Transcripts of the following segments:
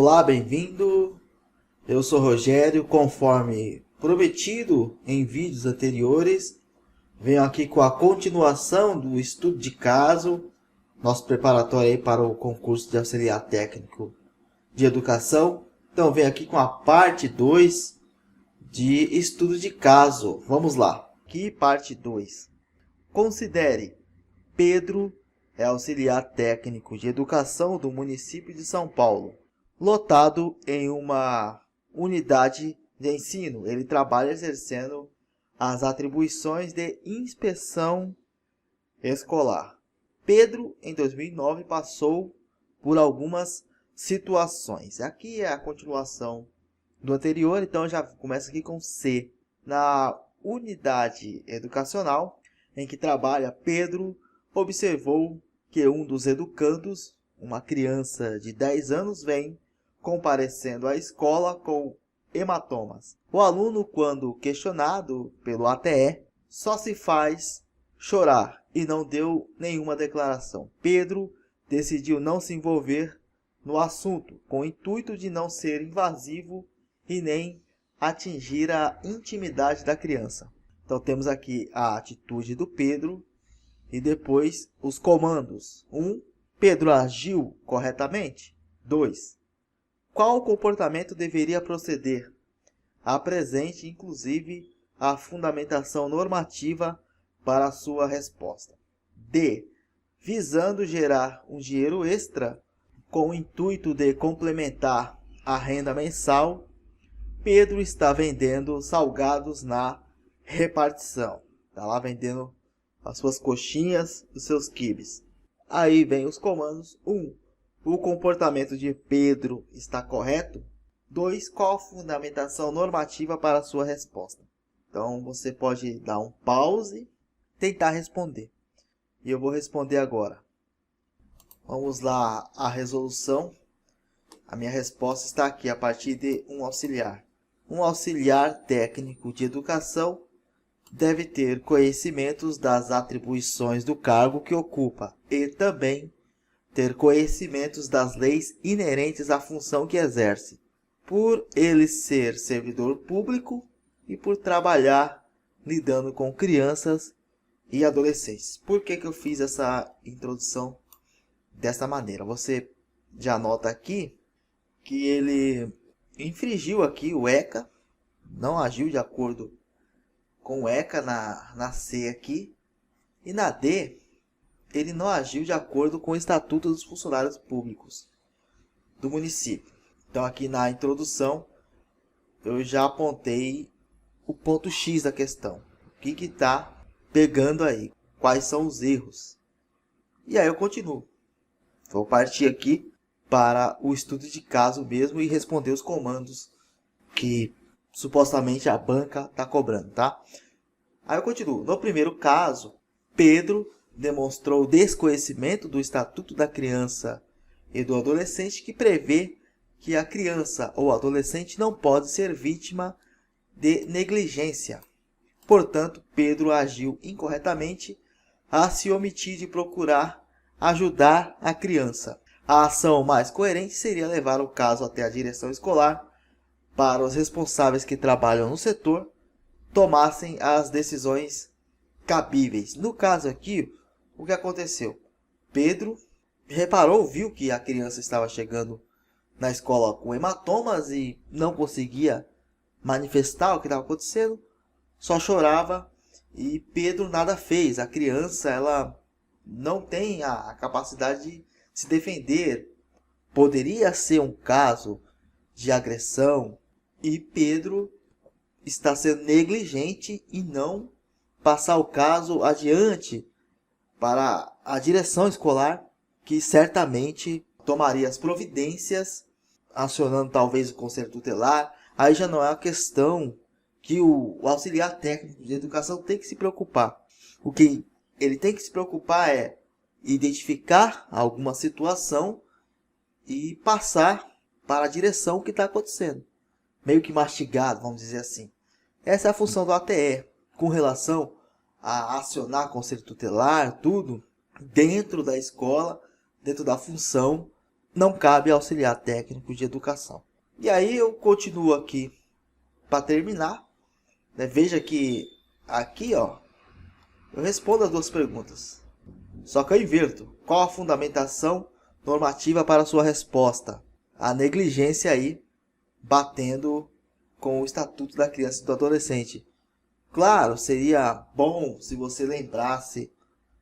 Olá, bem-vindo. Eu sou Rogério, conforme prometido em vídeos anteriores, venho aqui com a continuação do estudo de caso, nosso preparatório aí para o concurso de auxiliar técnico de educação. Então, venho aqui com a parte 2 de estudo de caso. Vamos lá. Aqui, parte 2. Considere: Pedro é auxiliar técnico de educação do município de São Paulo, lotado em uma unidade de ensino. Ele trabalha exercendo as atribuições de inspeção escolar. Pedro, em 2009, passou por algumas situações. Aqui é a continuação do anterior, então já começa aqui com C. Na unidade educacional em que trabalha, Pedro observou que um dos educandos, uma criança de 10 anos, vem comparecendo à escola com hematomas. O aluno, quando questionado pelo ATE, só se faz chorar e não deu nenhuma declaração. Pedro decidiu não se envolver no assunto, com o intuito de não ser invasivo e nem atingir a intimidade da criança. Então temos aqui a atitude do Pedro e depois os comandos. 1. Pedro agiu corretamente? 2. Qual comportamento deveria proceder? Apresente, inclusive, a fundamentação normativa para a sua resposta. D. Visando gerar um dinheiro extra com o intuito de complementar a renda mensal, Pedro está vendendo salgados na repartição. Está lá vendendo as suas coxinhas, os seus quibes. Aí vem os comandos. 1. O comportamento de Pedro está correto? 2. Qual a fundamentação normativa para a sua resposta? Então você pode dar um pause e tentar responder. E eu vou responder agora. Vamos lá, a resolução. A minha resposta está aqui a partir de um auxiliar. Um auxiliar técnico de educação deve ter conhecimentos das atribuições do cargo que ocupa e também ter conhecimentos das leis inerentes à função que exerce, por ele ser servidor público e por trabalhar lidando com crianças e adolescentes. Por que eu fiz essa introdução dessa maneira? Você já nota aqui que ele infringiu aqui o ECA, não agiu de acordo com o ECA na C aqui, e na D ele não agiu de acordo com o Estatuto dos Funcionários Públicos do município. Então aqui na introdução eu já apontei o ponto X da questão. O que está pegando aí? Quais são os erros? E aí eu continuo. Vou partir aqui para o estudo de caso mesmo e responder os comandos que supostamente a banca está cobrando, tá? Aí eu continuo. No primeiro caso, Pedro demonstrou desconhecimento do Estatuto da Criança e do Adolescente, que prevê que a criança ou adolescente não pode ser vítima de negligência. Portanto, Pedro agiu incorretamente a se omitir de procurar ajudar a criança. A ação mais coerente seria levar o caso até a direção escolar para os responsáveis que trabalham no setor tomassem as decisões cabíveis. No caso aqui, o que aconteceu? Pedro reparou, viu que a criança estava chegando na escola com hematomas e não conseguia manifestar o que estava acontecendo, só chorava e Pedro nada fez. A criança, ela não tem a capacidade de se defender. Poderia ser um caso de agressão e Pedro está sendo negligente e não passar o caso adiante para a direção escolar, que certamente tomaria as providências, acionando talvez o conselho tutelar. Aí já não é uma questão que o auxiliar técnico de educação tem que se preocupar. O que ele tem que se preocupar é identificar alguma situação e passar para a direção o que está acontecendo. Meio que mastigado, vamos dizer assim. Essa é a função do ATE, com relação a acionar conselho tutelar, tudo dentro da escola, dentro da função não cabe auxiliar técnico de educação. E aí eu continuo aqui para terminar, né? Veja que aqui, ó, eu respondo as duas perguntas. Só que eu inverto. Qual a fundamentação normativa para a sua resposta? A negligência aí, batendo com o Estatuto da Criança e do Adolescente. Claro, seria bom se você lembrasse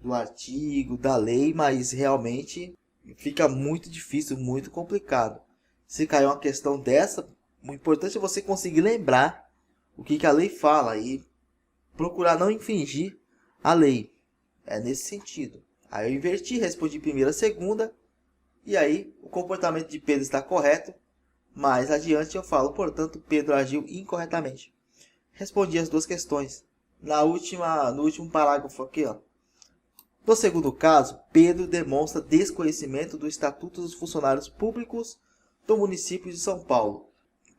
do artigo, da lei, mas realmente fica muito difícil, muito complicado. Se cair uma questão dessa, o importante é você conseguir lembrar o que a lei fala e procurar não infringir a lei. É nesse sentido. Aí eu inverti, respondi primeira, segunda, e aí o comportamento de Pedro está correto. Mais adiante eu falo, portanto, Pedro agiu incorretamente. Respondi as duas questões. No último parágrafo aqui, ó. No segundo caso, Pedro demonstra desconhecimento do Estatuto dos Funcionários Públicos do município de São Paulo,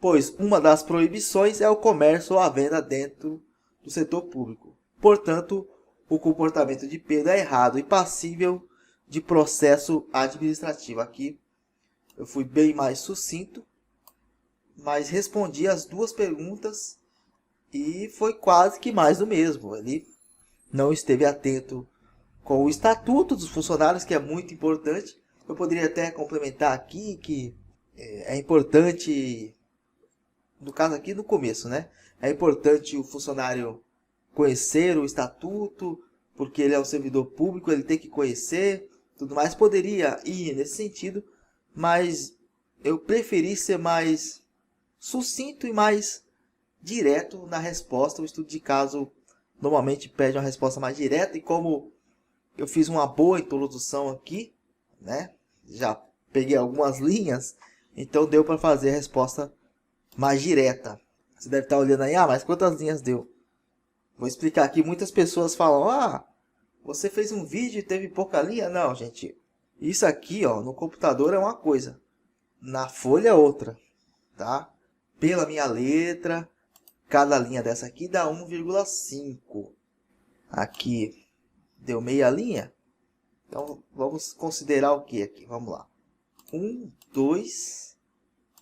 pois uma das proibições é o comércio ou a venda dentro do setor público. Portanto, o comportamento de Pedro é errado e passível de processo administrativo. Aqui eu fui bem mais sucinto, mas respondi as duas perguntas e foi quase que mais do mesmo. Ele não esteve atento com o Estatuto dos Funcionários, que é muito importante. Eu poderia até complementar aqui que é importante, no caso aqui no começo, né? É importante o funcionário conhecer o Estatuto, porque ele é um servidor público, ele tem que conhecer, tudo mais. Poderia ir nesse sentido, mas eu preferi ser mais sucinto e mais direto na resposta. O estudo de caso normalmente pede uma resposta mais direta, e como eu fiz uma boa introdução aqui, né? Já peguei algumas linhas, então deu para fazer a resposta mais direta. Você deve estar olhando aí, mas quantas linhas deu? Vou explicar aqui. Muitas pessoas falam, você fez um vídeo e teve pouca linha. Não, gente. Isso aqui, ó, no computador é uma coisa. Na folha é outra, tá? Pela minha letra, cada linha dessa aqui dá 1,5. Aqui deu meia linha. Então, vamos considerar o que aqui? Vamos lá. 1, 2,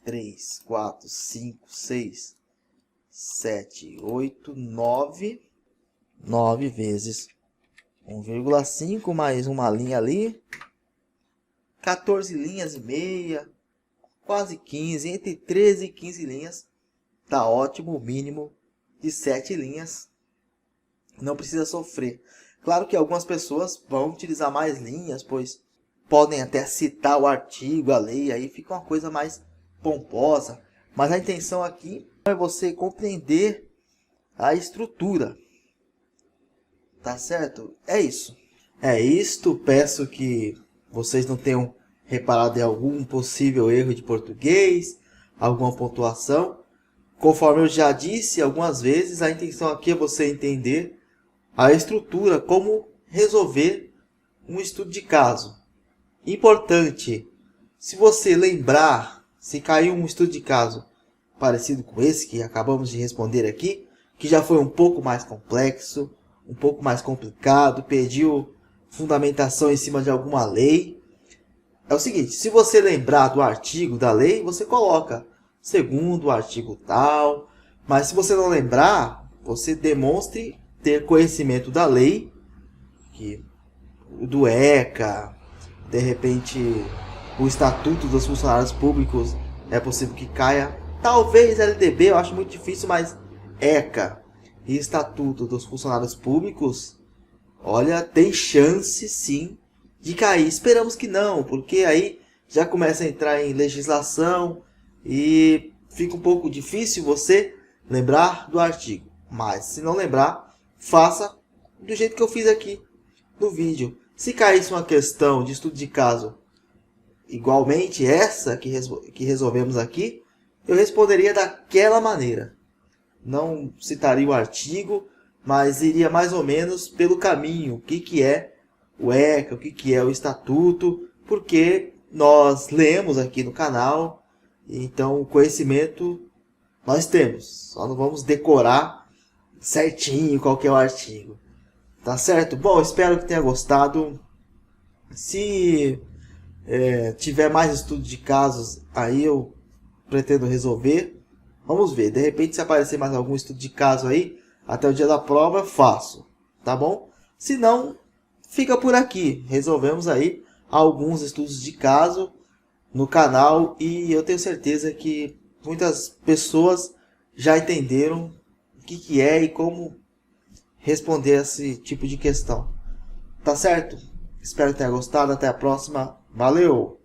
3, 4, 5, 6, 7, 8, 9. 9 vezes 1,5 mais uma linha ali. 14 linhas e meia. Quase 15. Entre 13 e 15 linhas. Tá ótimo. O mínimo de 7 linhas. Não precisa sofrer. Claro que algumas pessoas vão utilizar mais linhas, pois podem até citar o artigo, a lei, aí fica uma coisa mais pomposa. Mas a intenção aqui é você compreender a estrutura. Tá certo? É isso. É isto. Peço que vocês não tenham reparado em algum possível erro de português, alguma pontuação. Conforme eu já disse algumas vezes, a intenção aqui é você entender a estrutura, como resolver um estudo de caso. Importante, se você lembrar, se caiu um estudo de caso parecido com esse que acabamos de responder aqui, que já foi um pouco mais complexo, um pouco mais complicado, pediu fundamentação em cima de alguma lei. É o seguinte, se você lembrar do artigo da lei, você coloca segundo o artigo tal, mas se você não lembrar, você demonstre ter conhecimento da lei, que do ECA, de repente o Estatuto dos Funcionários Públicos é possível que caia, talvez LDB, eu acho muito difícil, mas ECA e Estatuto dos Funcionários Públicos, olha, tem chance sim de cair. Esperamos que não, porque aí já começa a entrar em legislação e fica um pouco difícil você lembrar do artigo. Mas se não lembrar, faça do jeito que eu fiz aqui no vídeo. Se caísse uma questão de estudo de caso igualmente essa que resolvemos aqui, eu responderia daquela maneira. Não citaria o artigo, mas iria mais ou menos pelo caminho. O que é o ECA, o que é o Estatuto, porque nós lemos aqui no canal, então o conhecimento nós temos. Só não vamos decorar certinho qual que é o artigo. Tá certo? Bom, espero que tenha gostado. Se tiver mais estudo de casos, aí eu pretendo resolver. Vamos ver, de repente se aparecer mais algum estudo de caso aí, até o dia da prova eu faço, tá bom? Se não, fica por aqui. Resolvemos aí alguns estudos de caso no canal e eu tenho certeza que muitas pessoas já entenderam o que é e como responder esse tipo de questão. Tá certo? Espero que tenha gostado. Até a próxima. Valeu!